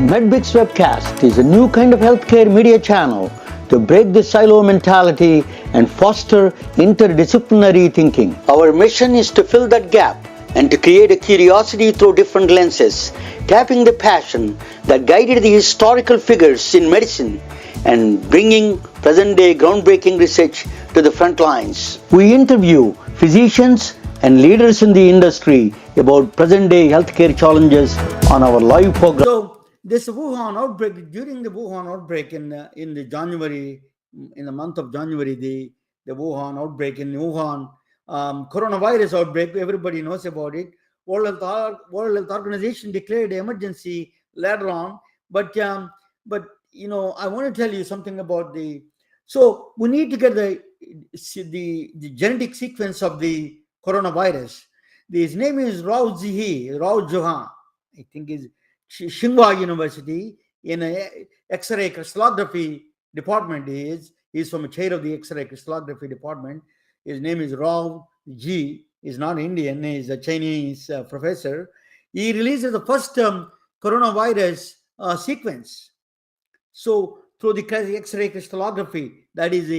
MedBix Webcast is a new kind of healthcare media channel to break the silo mentality and foster interdisciplinary thinking. Our mission is to fill that gap and to create a curiosity through different lenses, tapping the passion that guided the historical figures in medicine and bringing present-day groundbreaking research to the front lines. We interview physicians and leaders in the industry about present-day healthcare challenges on our live program. So this Wuhan outbreak, during the Wuhan outbreak in the January, in the month of January, the Wuhan outbreak in Wuhan, coronavirus outbreak, everybody knows about it. World Health Organization declared emergency later on, but I want to tell you something about so we need to get the genetic sequence of the coronavirus. His name is Rao Johan, I think is Tsinghua University in a X-ray crystallography department. He's from a chair of the X-ray crystallography department. His name is Rao Ji. He's not Indian. He's a Chinese professor. He releases the first coronavirus sequence. So through the X-ray crystallography, that is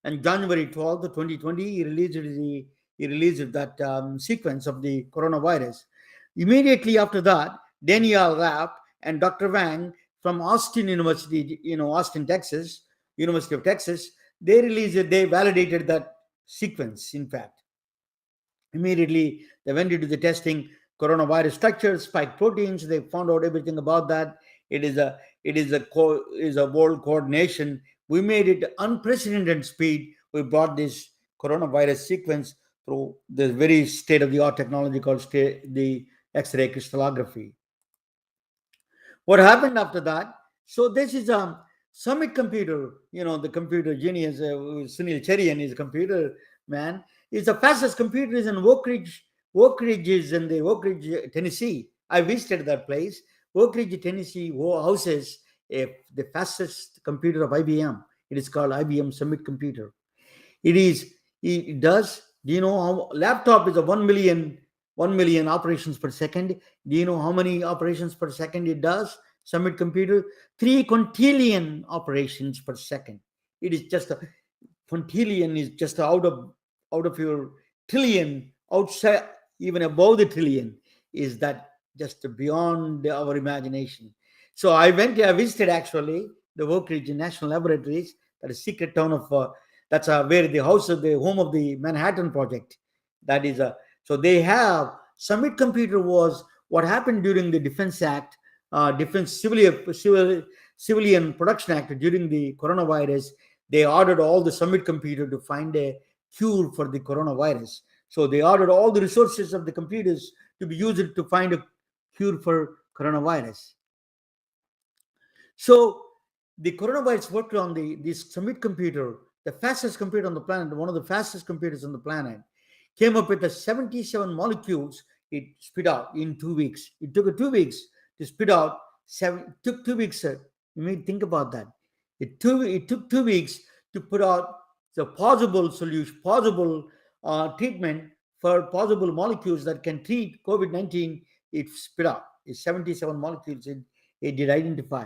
on January 12th, 2020, he released that sequence of the coronavirus. Immediately after that, Daniel Rapp and Dr. Wang from Austin University, Austin, Texas, University of Texas, they validated that sequence, in fact. Immediately, they went into the testing coronavirus structures, spike proteins. They found out everything about that. It is a world coordination. We made it unprecedented speed. We brought this coronavirus sequence through the very state-of-the-art technology called the X-ray crystallography. What happened after that? So this is a Summit computer, the computer genius, Sunil Cherian is a computer man. It's the fastest computer is in Oak Ridge is in the Oak Ridge, Tennessee. I visited that place. Oak Ridge, Tennessee houses the fastest computer of IBM. It is called IBM Summit computer. It does, do you know how laptop is a 1 million operations per second? Do you know how many operations per second it does? Summit computer, 3 quintillion operations per second. It is just quintillion is just out of your trillion, outside, even above the trillion. Is that just beyond our imagination? So I visited actually the Oak Ridge National Laboratories, that is secret town of that's where the home of the Manhattan Project. That is so they have Summit computer was what happened during the Defense Act, Defense Civilian Production Act during the coronavirus. They ordered all the Summit computer to find a cure for the coronavirus. So they ordered all the resources of the computers to be used to find a cure for coronavirus. So the coronavirus worked on this Summit computer, the fastest computer on the planet, one of the fastest computers on the planet, came up with 77 molecules it spit out in 2 weeks. It took 2 weeks to spit out took 2 weeks, sir. You may think about that. It took 2 weeks to put out the possible solution, possible treatment for possible molecules that can treat COVID-19. It spit out. It's 77 molecules it did identify.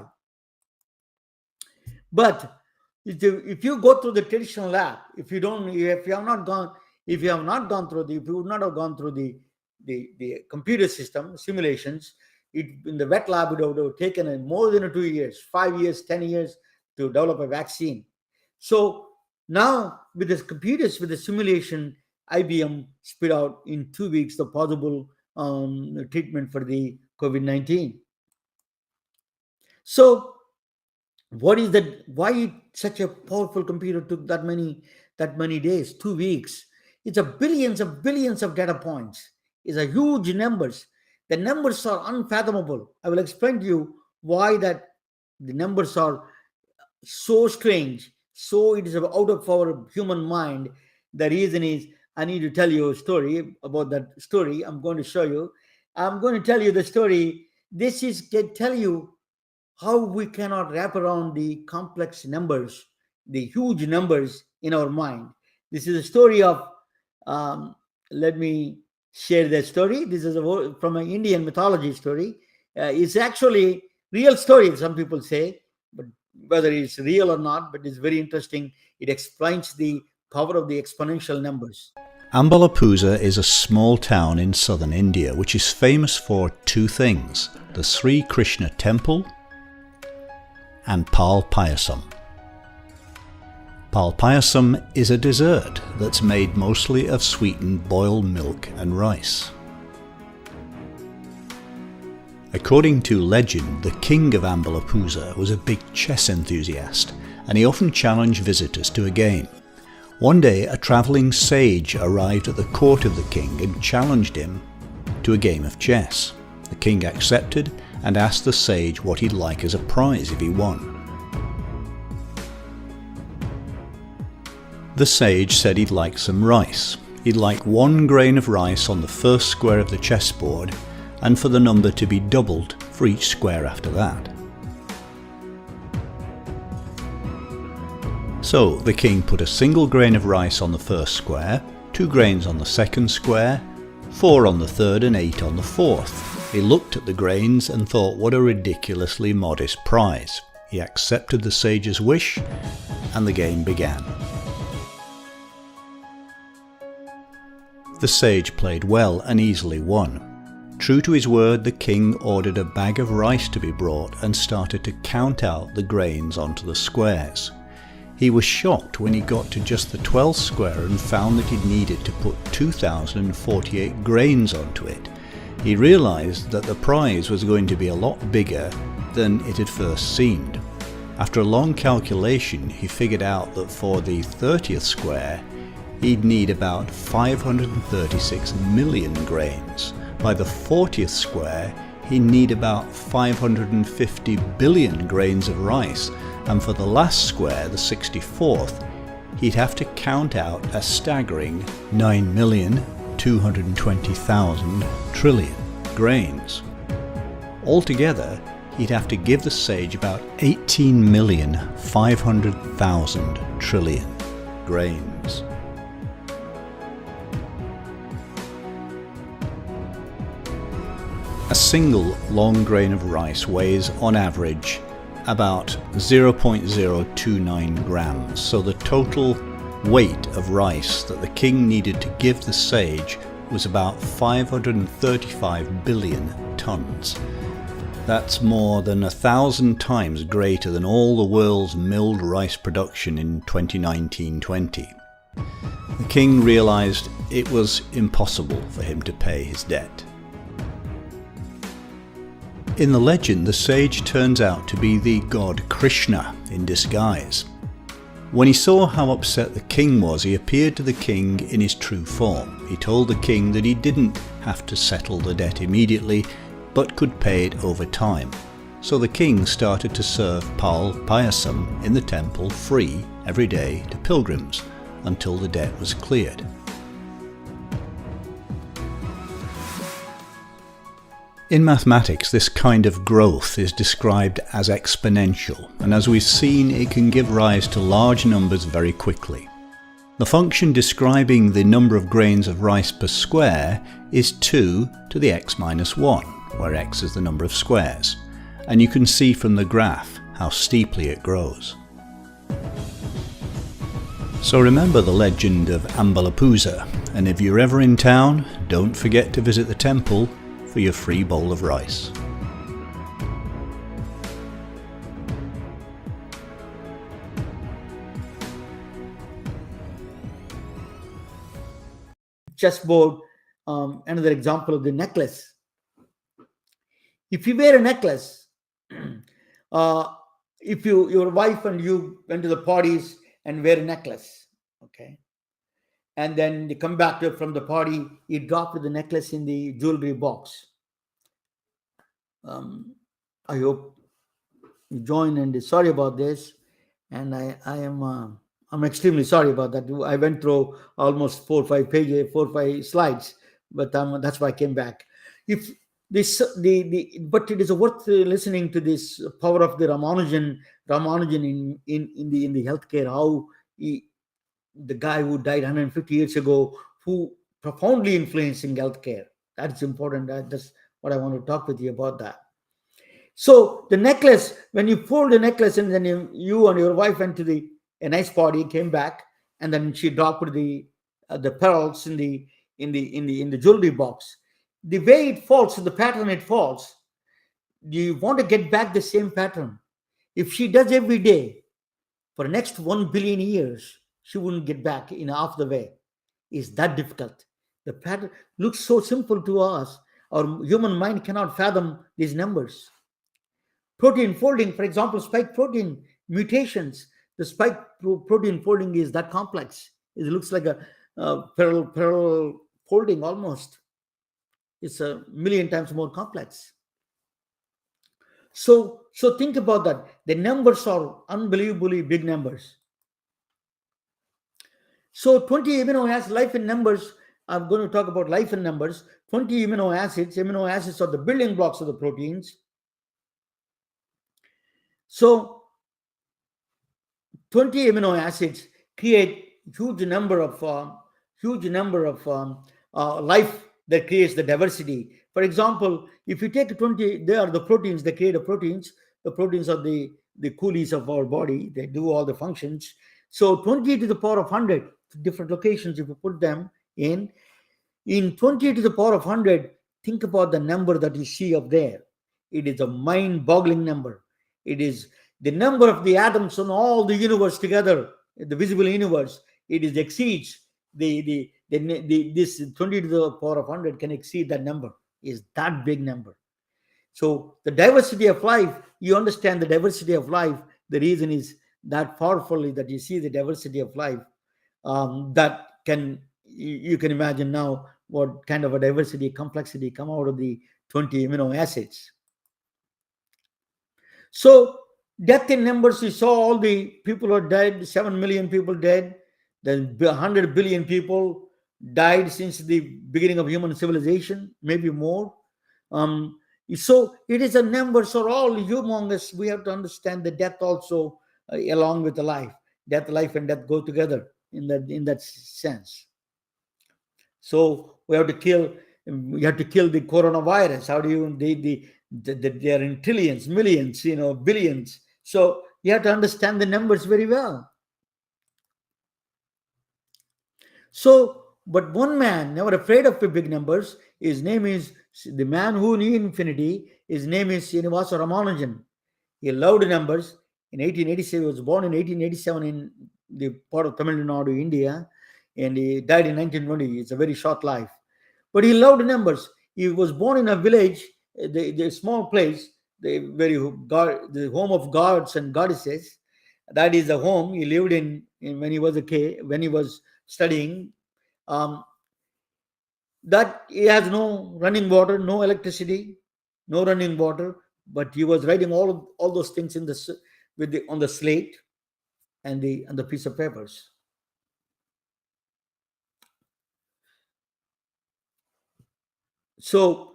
But if you go through the traditional lab, if you would not have gone through the computer system simulations, in the wet lab, it would have taken more than 2 years, 5 years, 10 years to develop a vaccine. So now with the computers, with the simulation, IBM spit out in 2 weeks the possible treatment for the COVID-19. So what is that? Why such a powerful computer took that many days, 2 weeks? It's billions of data points. It's a huge numbers. The numbers are unfathomable. I will explain to you why that the numbers are so strange. So it is out of our human mind. The reason is I need to tell you a story about that story. I'm going to show you. I'm going to tell you the story. This is to tell you how we cannot wrap around the complex numbers, the huge numbers in our mind. This is a story of, let me share that story. This is from an Indian mythology story. It's actually real story, some people say, but whether it's real or not, but it's very interesting. It explains the power of the exponential numbers. Ambalapuzha is a small town in southern India which is famous for two things: the Sri Krishna temple and Pal Payasam. Pal Payasam is a dessert that's made mostly of sweetened boiled milk and rice. According to legend, the king of Ambalapuzha was a big chess enthusiast, and he often challenged visitors to a game. One day, a travelling sage arrived at the court of the king and challenged him to a game of chess. The king accepted and asked the sage what he'd like as a prize if he won. The sage said he'd like some rice. He'd like 1 grain of rice on the first square of the chessboard, and for the number to be doubled for each square after that. So the king put a single grain of rice on the first square, 2 grains on the second square, 4 on the third and 8 on the fourth. He looked at the grains and thought, what a ridiculously modest prize. He accepted the sage's wish, and the game began. The sage played well and easily won. True to his word, the king ordered a bag of rice to be brought and started to count out the grains onto the squares. He was shocked when he got to just the 12th square and found that he needed to put 2,048 grains onto it. He realized that the prize was going to be a lot bigger than it had first seemed. After a long calculation, he figured out that for the 30th square, he'd need about 536 million grains. By the 40th square, he'd need about 550 billion grains of rice, and for the last square, the 64th, he'd have to count out a staggering 9,220,000 trillion grains. Altogether, he'd have to give the sage about 18,500,000 trillion grains. A single long grain of rice weighs, on average, about 0.029 grams, so the total weight of rice that the king needed to give the sage was about 535 billion tons. That's more than 1,000 times greater than all the world's milled rice production in 2019-20. The king realized it was impossible for him to pay his debt. In the legend, the sage turns out to be the god Krishna in disguise. When he saw how upset the king was, he appeared to the king in his true form. He told the king that he didn't have to settle the debt immediately, but could pay it over time. So the king started to serve Pal Payasam in the temple free every day to pilgrims until the debt was cleared. In mathematics, this kind of growth is described as exponential, and as we've seen, it can give rise to large numbers very quickly. The function describing the number of grains of rice per square is 2 to the x minus 1, where x is the number of squares, and you can see from the graph how steeply it grows. So remember the legend of Ambalapuzha, and if you're ever in town, don't forget to visit the temple for your free bowl of rice. Chessboard, another example of the necklace. If you wear a necklace, if your wife and you went to the parties and wear a necklace, okay, and then they come back from the party, you drop the necklace in the jewelry box. I hope you join, and sorry about this, and I'm extremely sorry about that. I went through almost 4 or 5 pages, 4 or 5 slides, but that's why I came back. If this but it is worth listening to this power of the Ramanujan in the healthcare, how the guy who died 150 years ago, who profoundly influencing healthcare. That's important. That's what I want to talk with you about that. So the necklace, when you fold the necklace and then you and your wife went to a nice party, came back, and then she dropped the pearls in the jewelry box. The way it falls, the pattern it falls, you want to get back the same pattern. If she does every day for the next 1 billion years, she wouldn't get back in half the way. Is that difficult? The pattern looks so simple to us. Our human mind cannot fathom these numbers. Protein folding, for example, spike protein mutations. The protein folding is that complex. It looks like a parallel folding almost. It's a million times more complex. So think about that. The numbers are unbelievably big numbers. So 20 amino acids, life in numbers. I'm going to talk about life in numbers. 20 amino acids. Amino acids are the building blocks of the proteins. So 20 amino acids create huge number of life that creates the diversity. For example, if you take 20, they are the proteins that create the proteins. The proteins are the coolies of our body. They do all the functions. So 20 to the power of 100, different locations, if you put them in 20 to the power of 100, think about the number that you see up there. It is a mind-boggling number. It is the number of the atoms in all the universe together, the visible universe. It exceeds this 20 to the power of 100 can exceed that number. Is that big number? So the diversity of life, you understand the diversity of life. The reason is that powerfully that you see the diversity of life. That you can imagine now what kind of a diversity, complexity come out of the 20 amino acids. So death in numbers, you saw all the people are dead, 7 million people dead, then 100 billion people died since the beginning of human civilization, maybe more. So it is a numbers are all humongous. We have to understand the death also along with the life. Life and death go together in that sense. So we have to kill the coronavirus. How do you they are in trillions, millions, billions. So you have to understand the numbers very well. So, but one man, never afraid of the big numbers, his name is the man who knew infinity. His name is Srinivasa Ramanujan. He loved numbers. In 1887, he was born in 1887 in the part of Tamil Nadu, India, and he died in 1920. It's a very short life. But he loved numbers. He was born in a village, the small place, the home of gods and goddesses. That is the home he lived in when he was when he was studying. That he has no running water, no electricity, no running water, but he was writing all those things on the slate and the piece of papers. So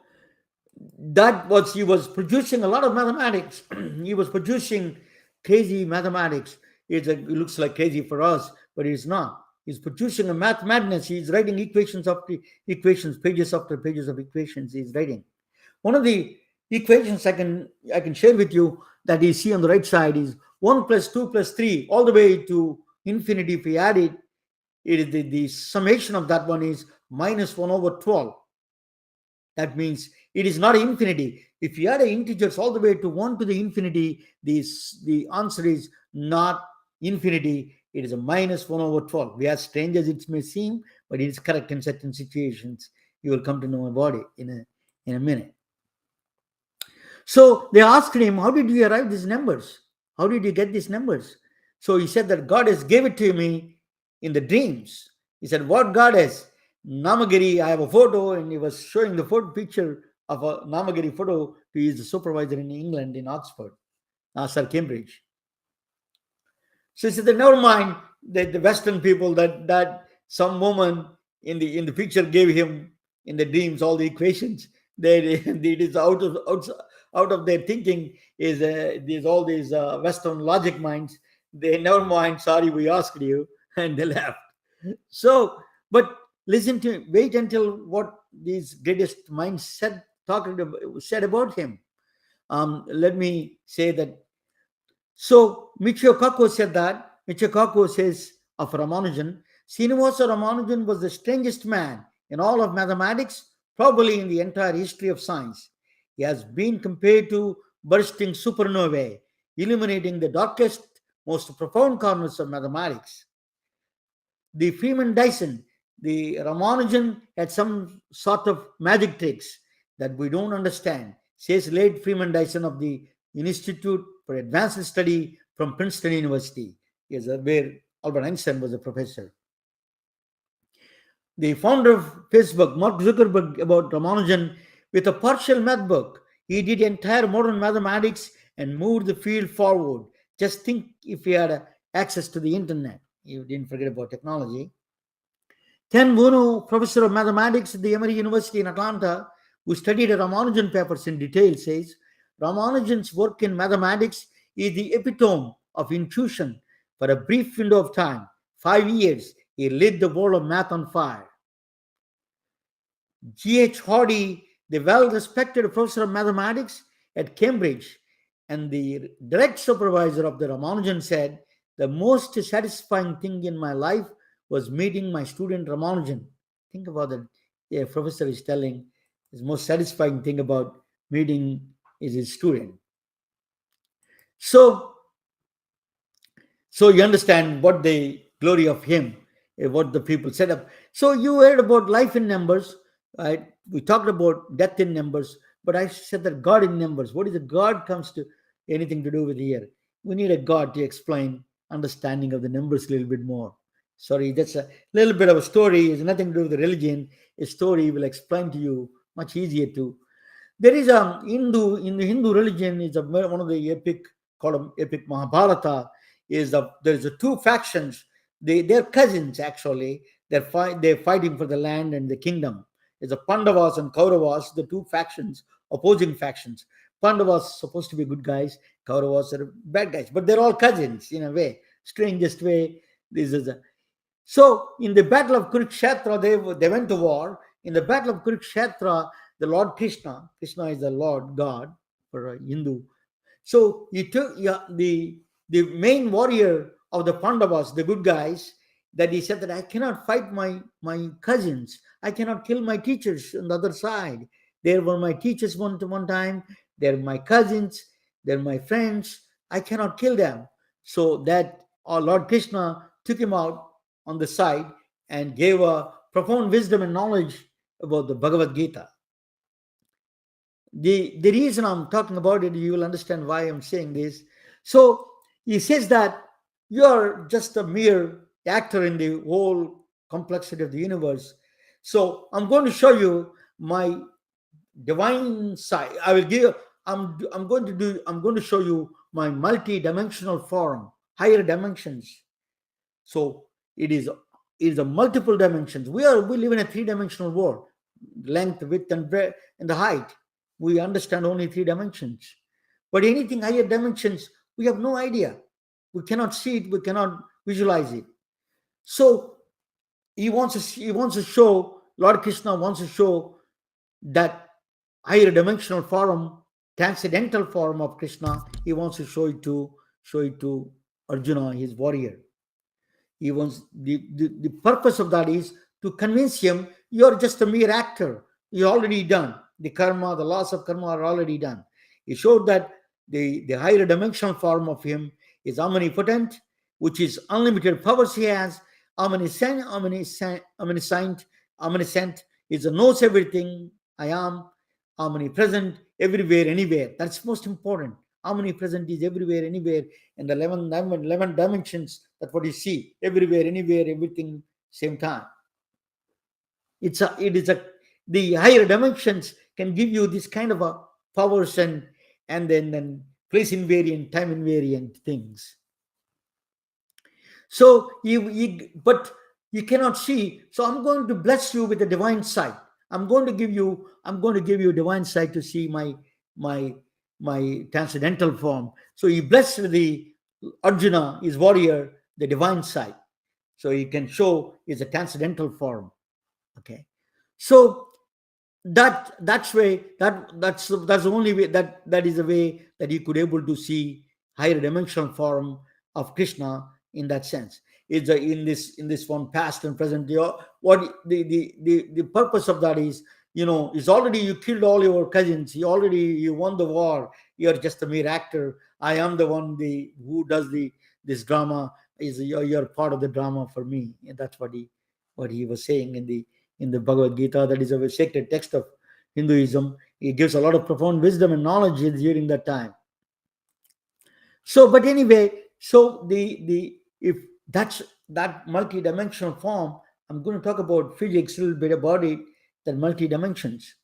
he was producing a lot of mathematics. He was producing crazy mathematics. It looks like crazy for us, but it's not. He's producing a math madness. He's writing equations after equations, pages after pages of equations. He's writing. One of the equations I can share with you that you see on the right side is 1 plus 2 plus 3 all the way to infinity. If we add it, it is the summation of that one is minus 1 over 12. That means it is not infinity. If you add integers all the way to 1 to the infinity, the answer is not infinity. It is a minus 1 over 12. We are strange as it may seem, but it is correct in certain situations. You will come to know about it in a minute. So they asked him, how did you arrive these numbers? How did you get these numbers? So he said that God has gave it to me in the dreams. He said, what goddess? Namagiri, I have a photo, and he was showing the picture of a Namagiri photo to his supervisor in England, in Oxford, Cambridge. So he said, never mind that the Western people that some woman in the picture gave him in the dreams all the equations. It is out of their thinking. Is all these Western logic minds. They never mind. Sorry, we asked you, and they left. So, but wait until what these greatest minds said about him. Let me say that. So Michio Kaku said that. Michio Kaku says of Ramanujan, Srinivasa Ramanujan was the strangest man in all of mathematics, probably in the entire history of science. He has been compared to bursting supernovae, illuminating the darkest, most profound corners of mathematics. The Freeman Dyson, the Ramanujan had some sort of magic tricks that we don't understand, says late Freeman Dyson of the Institute for Advanced Study from Princeton University, where Albert Einstein was a professor. The founder of Facebook, Mark Zuckerberg, about Ramanujan, with a partial math book, he did entire modern mathematics and moved the field forward. Just think if he had access to the internet. You didn't forget about technology. Ken Bono, professor of mathematics at the Emory University in Atlanta, who studied Ramanujan papers in detail, says Ramanujan's work in mathematics is the epitome of intuition. For a brief window of time, 5 years, he lit the world of math on fire. G.H. Hardy, the well-respected professor of mathematics at Cambridge and the direct supervisor of the Ramanujan, said, the most satisfying thing in my life was meeting my student Ramanujan. Think about it. The professor is telling his most satisfying thing about meeting is his student. So you understand what the glory of him, what the people set up. So you heard about life in numbers, right? We talked about death in numbers, but I said that God in numbers. What is the God comes to anything to do with here? We need a God to explain understanding of the numbers a little bit more. Sorry, that's a little bit of a story. It's nothing to do with the religion. A story will explain to you much easier to. There is a Hindu, in the Hindu religion, is one of the epic, called epic Mahabharata, is there's a two factions. They're cousins actually. They're fighting for the land and the kingdom. There's a Pandavas and Kauravas, the two factions, opposing factions. Pandavas supposed to be good guys, Kauravas are bad guys, but they're all cousins in a way, strangest way. This is so in the battle of Kurukshetra, they went to war. In the battle of Kurukshetra, the Lord Krishna is the Lord God for a Hindu. So he took the main warrior of the Pandavas, the good guys, that he said that I cannot fight my cousins. I cannot kill my teachers on the other side. They were my teachers one time. They're my cousins. They're my friends. I cannot kill them. So that our Lord Krishna took him out on the side and gave a profound wisdom and knowledge about the Bhagavad Gita. The reason I'm talking about it, you will understand why I'm saying this. So he says that you're just a mere actor in the whole complexity of the universe. So I'm going to show you my divine side. I'm going to show you my multi-dimensional form, higher dimensions. So it is a multiple dimensions. We live in a three-dimensional world, length, width, and breadth, and the height. We understand only three dimensions. But anything higher dimensions, we have no idea. We cannot see it. We cannot visualize it. So he wants to show, Lord Krishna wants to show that higher dimensional form, transcendental form of Krishna. He wants to show it to Arjuna, his warrior. He wants the purpose of that is to convince him you're just a mere actor. You're already done. The karma, the laws of karma are already done. He showed that the higher dimensional form of him is omnipotent, which is unlimited powers he has. Omniscient, is a knows everything. I am omnipresent, everywhere, anywhere. That's most important. Omnipresent is everywhere, anywhere, and the 11 dimensions. That's what you see. Everywhere, anywhere, everything, same time. The higher dimensions can give you this kind of a powers and then place invariant, time invariant things. So but you cannot see. So I'm going to bless you with a divine sight. I'm going to give you divine sight to see my transcendental form. So he blessed the Arjuna, his warrior, the divine sight. So he can show is a transcendental form. Okay. So that's the only way, that is the way that you could able to see higher dimensional form of Krishna. In that sense, it's in this one past and present. What the purpose of that is already you killed all your cousins, you won the war, you're just a mere actor. I am the one the who does this drama, is you're part of the drama for me. And that's what he was saying in the Bhagavad Gita. That is a sacred text of Hinduism. It gives a lot of profound wisdom and knowledge during that time. So, but anyway, so the if that's that multi-dimensional form, I'm going to talk about physics a little bit about it. That multi-dimensions.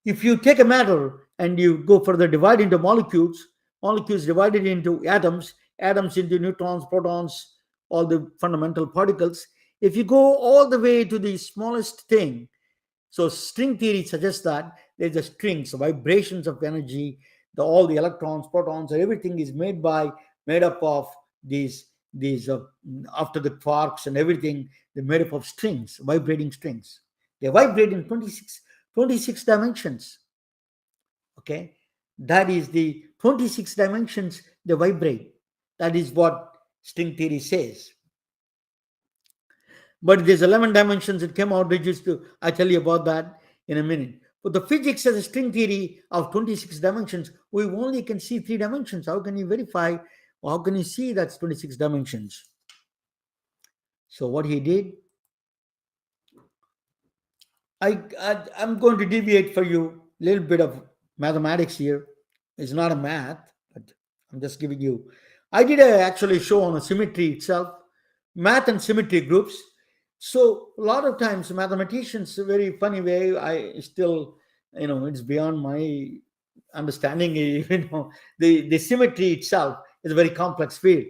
If you take a matter and you go further, divide into molecules divided into atoms into neutrons, protons, all the fundamental particles. If you go all the way to the smallest thing, so string theory suggests that there's a strings, vibrations of energy, all the electrons, protons, everything is made up of these after the quarks and everything, they're made up of strings, vibrating strings. They vibrate in 26 dimensions. Okay, that is the 26 dimensions they vibrate. That is what string theory says. But there's 11 dimensions that came out reduced to, I tell you about that in a minute. But the physics has a string theory of 26 dimensions. We only can see 3 dimensions. How can you verify, or how can you see that's 26 dimensions? So what he did, I'm going to deviate for you a little bit of mathematics here. It's not a math, but I'm just giving you. I did actually show on a symmetry itself, math and symmetry groups. So a lot of times mathematicians, a very funny way, I still, it's beyond my understanding. The symmetry itself is a very complex field.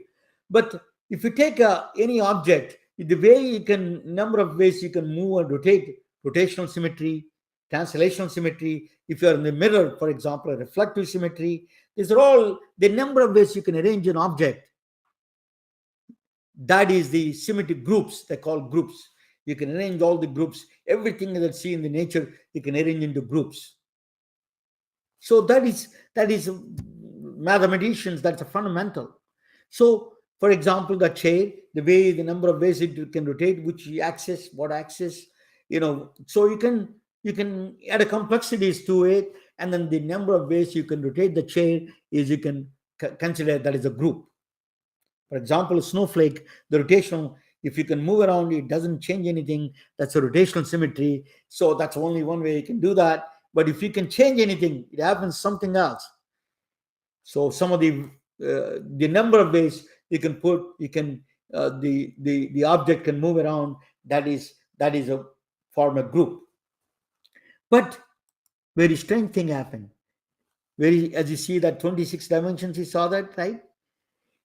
But if you take any object, the way you can, number of ways you can move and rotate, rotational symmetry, translational symmetry. If you're in the mirror, for example, a reflective symmetry, these are all the number of ways you can arrange an object. That is the symmetric groups. They call groups. You can arrange all the groups. Everything that you see in the nature, you can arrange into groups. So that is mathematicians. That's a fundamental. So, for example, the chair, the way, the number of ways it can rotate, which axis, what axis, So you can add a complexities to it, and then the number of ways you can rotate the chair is you can consider that is a group. For example, a snowflake, the rotational, if you can move around, it doesn't change anything. That's a rotational symmetry. So that's only one way you can do that. But if you can change anything, it happens something else. So some of the number of ways you can put, the object can move around. That is a form a group. But very strange thing happened. As you see that 26 dimensions, you saw that, right?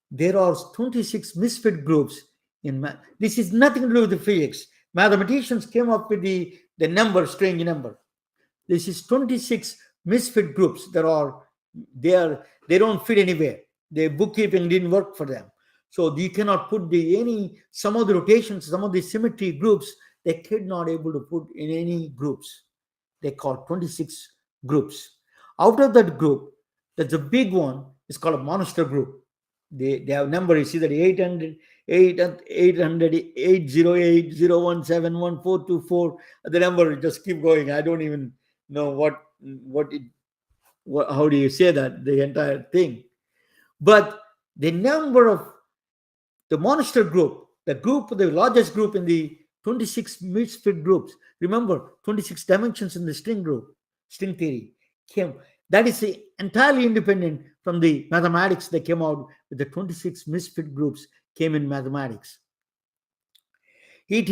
There are 26 misfit groups in math. This is nothing to do with the physics. Mathematicians came up with the strange number. This is 26 misfit groups. They don't fit anywhere. Their bookkeeping didn't work for them. So you cannot put some of the rotations, some of the symmetry groups, they could not able to put in any groups. They call 26 groups. Out of that group, there's a big one. It's called a monster group. They have number. You see that 800, 808, 017, 1424. The number just keep going. I don't even know how do you say that, the entire thing. But the number of the monster group, the largest group in the 26 misfit groups. Remember, 26 dimensions in the string theory came. That is entirely independent from the mathematics that came out with the 26 misfit groups came in mathematics. It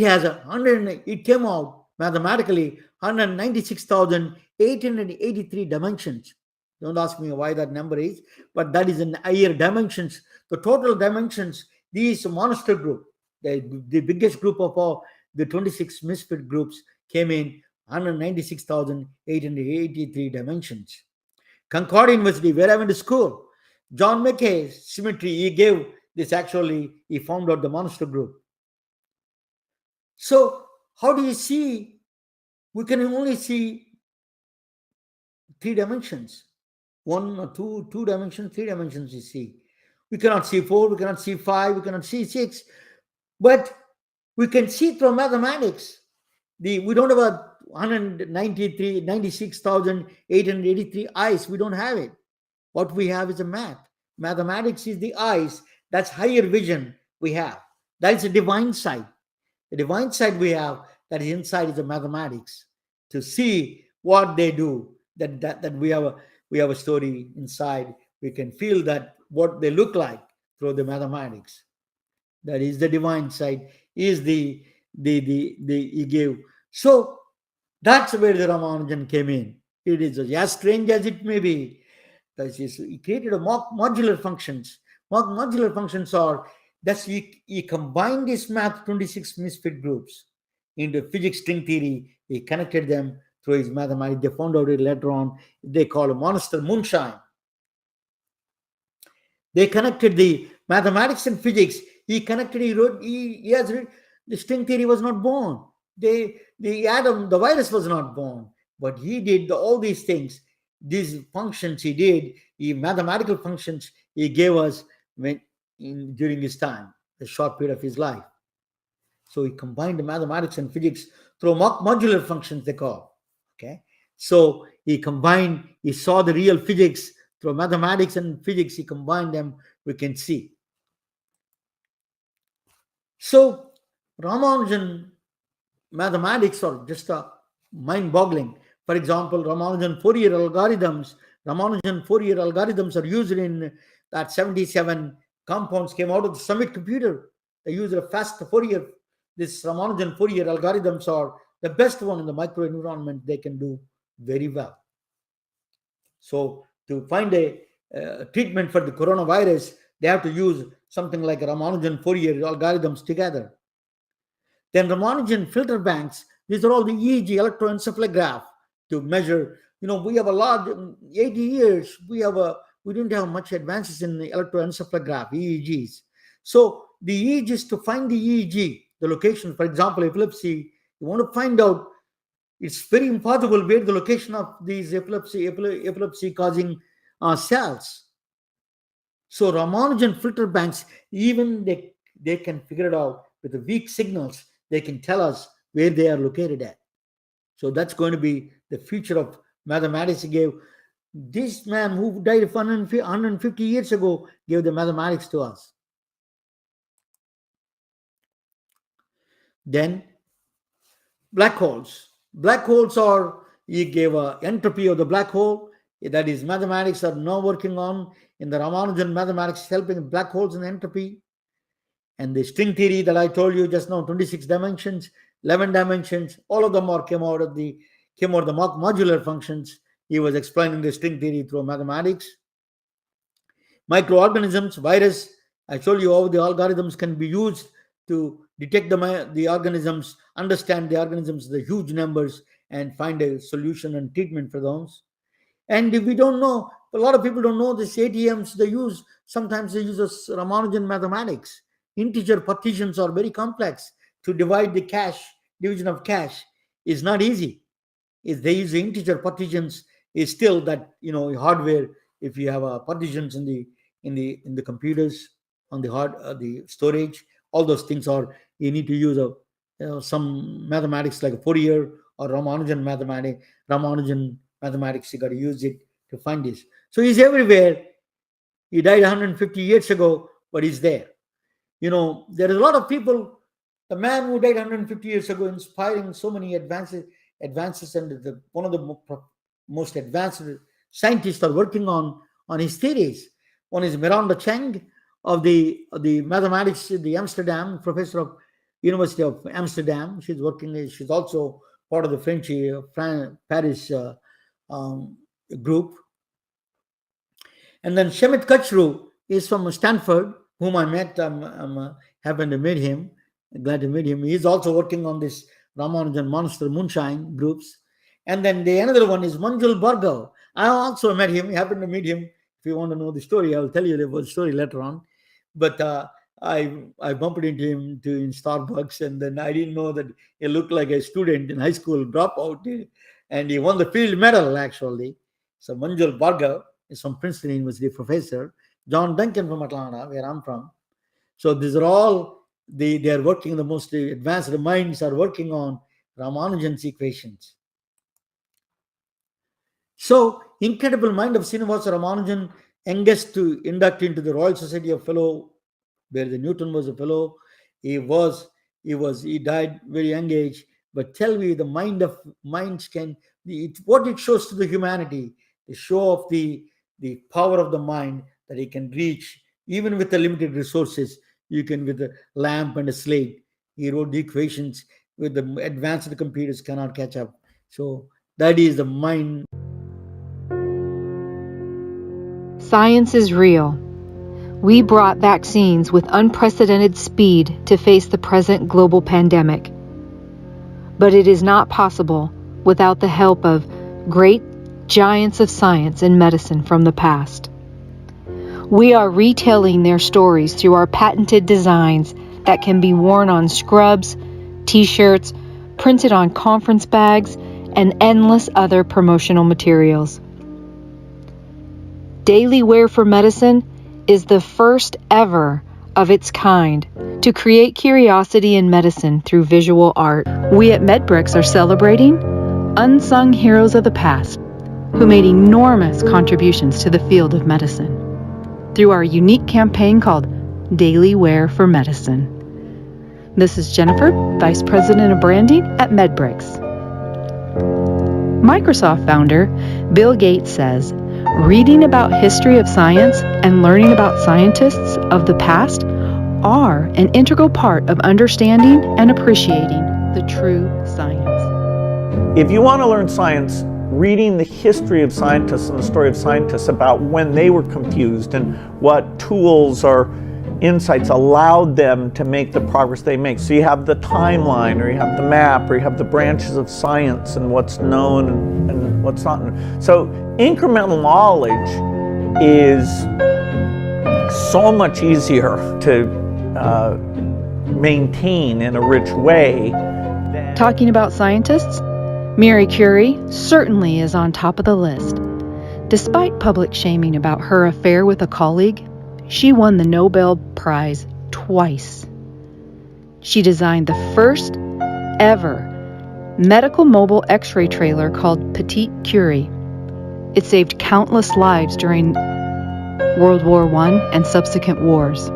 came out mathematically 196,883 dimensions. Don't ask me why that number is, but that is in higher dimensions. The total dimensions, these monster group, the biggest group of all the 26 misfit groups came in 196,883 dimensions. Concord University, where I went to school, John Mackay's symmetry, he found out the monster group. So how do you see? We can only see three dimensions. One or two dimensions, three dimensions you see. We cannot see four, we cannot see five, we cannot see six, but we can see through mathematics. We don't have a 96,883 eyes. We don't have it. What we have is a math. Mathematics is the eyes. That's higher vision we have. That is a divine side. The divine side we have, that is inside is the mathematics. To see what they do, that we have a story inside. We can feel that what they look like through the mathematics. That is the divine side, is the he gave. So that's where the Ramanujan came in. It is as strange as it may be. That is, he created a modular functions. Modular functions are, that's he combined this math 26 misfit groups into physics string theory. He connected them through his mathematics. They found out it later on. They call it monster moonshine. They connected the mathematics and physics. He connected. He wrote. He has written. The string theory was not born. The atom, the virus was not born. But he did all these things. These functions he did. He mathematical functions he gave us during his time, the short period of his life. So he combined the mathematics and physics through modular functions, they call. Okay. So he combined. He saw the real physics through mathematics and physics. He combined them. We can see. So Ramanujan mathematics are just mind-boggling. For example, Ramanujan Fourier algorithms are used in that 77 compounds came out of the Summit computer. They use a fast Fourier. This Ramanujan Fourier algorithms are the best one in the microenvironment. They can do very well. So to find a treatment for the coronavirus, they have to use something like Ramanujan Fourier algorithms together. Then Ramanujan filter banks. These are all the EEG electroencephalograph to measure. We have a lot. 80 years we didn't have much advances in the electroencephalograph EEGs. So the EEGs, to find the EEG, the location. For example, epilepsy. You want to find out. It's very impossible where the location of these epilepsy causing cells. So Ramanujan filter banks, even they can figure it out with the weak signals. They can tell us where they are located at. So that's going to be the future of mathematics. He gave this man who died 150 years ago, gave the mathematics to us. Then black holes. Black holes are, he gave a entropy of the black hole. That is, mathematics are now working on in the Ramanujan mathematics helping black holes and entropy. And the string theory that I told you just now, 26 dimensions, 11 dimensions, all of them came out of the modular functions. He was explaining the string theory through mathematics. Microorganisms, virus, I told you how the algorithms can be used to detect the organisms, understand the organisms, the huge numbers, and find a solution and treatment for those. And if we don't know, a lot of people don't know this ATMs, sometimes they use Ramanujan mathematics. Integer partitions are very complex. To divide the division of cache is not easy. If they use integer partitions, is still that hardware. If you have partitions in the computers, on the storage, all those things you need to use some mathematics like Fourier or Ramanujan mathematics. You got to use it to find this. So he's everywhere. He died 150 years ago, but he's there. There is a lot of people. The man who died 150 years ago, inspiring so many advances, and one of the most advanced scientists are working on his theories. One is Miranda Chang of the mathematics, the Amsterdam professor of University of Amsterdam. She's also part of the French Paris group. And then Shemit Kachru is from Stanford, whom I met. Happened to meet him. Glad to meet him. He's also working on this Ramanujan Monster Moonshine groups. And then the another one is Manjul Bhargav. I also met him. Happened to meet him. If you want to know the story, I'll tell you the story later on. But I bumped into him in Starbucks, and then I didn't know that he looked like a student in high school dropout, and he won the field medal actually. So Manjul Bhargav is from Princeton University, professor. John Duncan from Atlanta, where I'm from. So these are all, they are working, the most advanced minds are working on Ramanujan's equations. So incredible mind of Srinivasa Ramanujan, youngest to induct into the Royal Society of Fellow, where the Newton was a fellow. He died very young age. But tell me, the minds can, what it shows to the humanity, the show of the power of the mind, that he can reach, even with the limited resources, you can, with a lamp and a slate, he wrote the equations with the advanced computers cannot catch up. So that is the mind. Science is real. We brought vaccines with unprecedented speed to face the present global pandemic. But it is not possible without the help of great giants of science and medicine from the past. We are retelling their stories through our patented designs that can be worn on scrubs, t-shirts, printed on conference bags, and endless other promotional materials. Daily Wear for Medicine is the first ever of its kind to create curiosity in medicine through visual art. We at MedBricks are celebrating unsung heroes of the past who made enormous contributions to the field of medicine through our unique campaign called Daily Wear for Medicine. This is Jennifer, Vice President of Branding at MedBricks. Microsoft founder Bill Gates says, reading about history of science and learning about scientists of the past are an integral part of understanding and appreciating the true science. If you want to learn science, reading the history of scientists and the story of scientists about when they were confused and what tools or insights allowed them to make the progress they make. So you have the timeline, or you have the map, or you have the branches of science and what's known and what's not known. So incremental knowledge is so much easier to maintain in a rich way. Talking about scientists, Marie Curie certainly is on top of the list. Despite public shaming about her affair with a colleague, she won the Nobel Prize twice. She designed the first ever medical mobile X-ray trailer called Petite Curie. It saved countless lives during World War I and subsequent wars.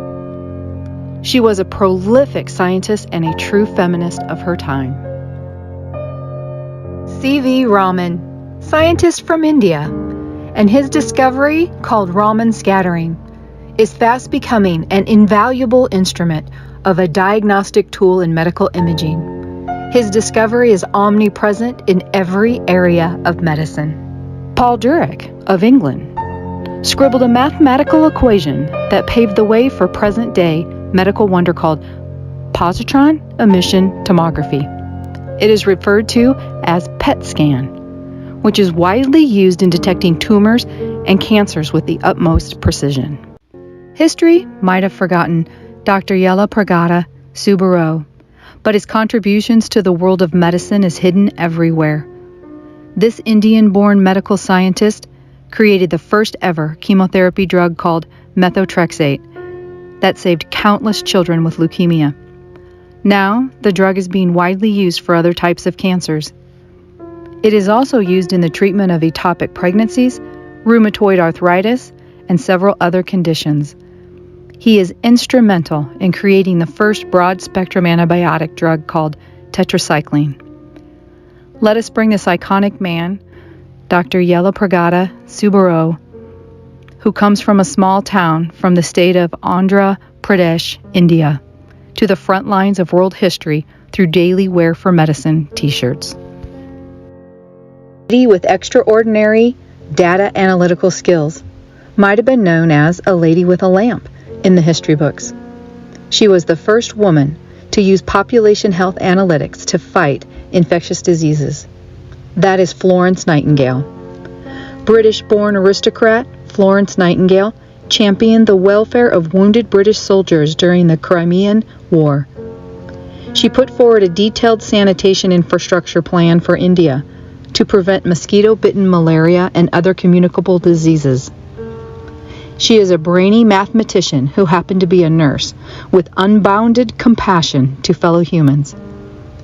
She was a prolific scientist and a true feminist of her time. C.V. Raman, scientist from India, and his discovery, called Raman scattering, is fast becoming an invaluable instrument of a diagnostic tool in medical imaging. His discovery is omnipresent in every area of medicine. Paul Dirac of England scribbled a mathematical equation that paved the way for present-day medical wonder called positron emission tomography. It is referred to as PET scan, which is widely used in detecting tumors and cancers with the utmost precision. History might have forgotten Dr. Yella Pragada Subbarao, but his contributions to the world of medicine is hidden everywhere. This Indian-born medical scientist created the first ever chemotherapy drug called methotrexate that saved countless children with leukemia. Now, the drug is being widely used for other types of cancers. It is also used in the treatment of ectopic pregnancies, rheumatoid arthritis, and several other conditions. He is instrumental in creating the first broad-spectrum antibiotic drug called tetracycline. Let us bring this iconic man, Dr. Yella Pragada Subbarao, who comes from a small town from the state of Andhra Pradesh, India, to the front lines of world history through Daily Wear for Medicine t-shirts. With extraordinary data analytical skills might have been known as a lady with a lamp in the history books. She was the first woman to use population health analytics to fight infectious diseases. That is Florence Nightingale. British-born aristocrat Florence Nightingale championed the welfare of wounded British soldiers during the Crimean War. She put forward a detailed sanitation infrastructure plan for India, to prevent mosquito-bitten malaria and other communicable diseases. She is a brainy mathematician who happened to be a nurse with unbounded compassion to fellow humans.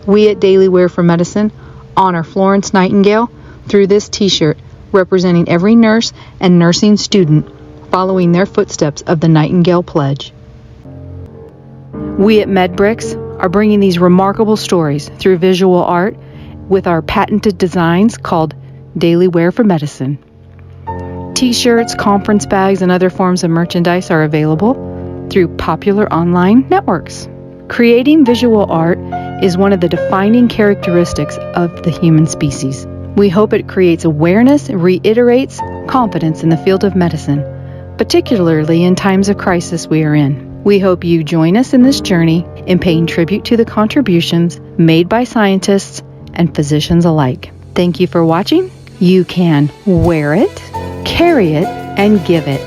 We at Daily Wear for Medicine honor Florence Nightingale through this t-shirt representing every nurse and nursing student following their footsteps of the Nightingale Pledge. We at MedBricks are bringing these remarkable stories through visual art with our patented designs called Daily Wear for Medicine. T-shirts, conference bags, and other forms of merchandise are available through popular online networks. Creating visual art is one of the defining characteristics of the human species. We hope it creates awareness and reiterates confidence in the field of medicine, particularly in times of crisis we are in. We hope you join us in this journey in paying tribute to the contributions made by scientists and physicians alike. Thank you for watching. You can wear it, carry it, and give it.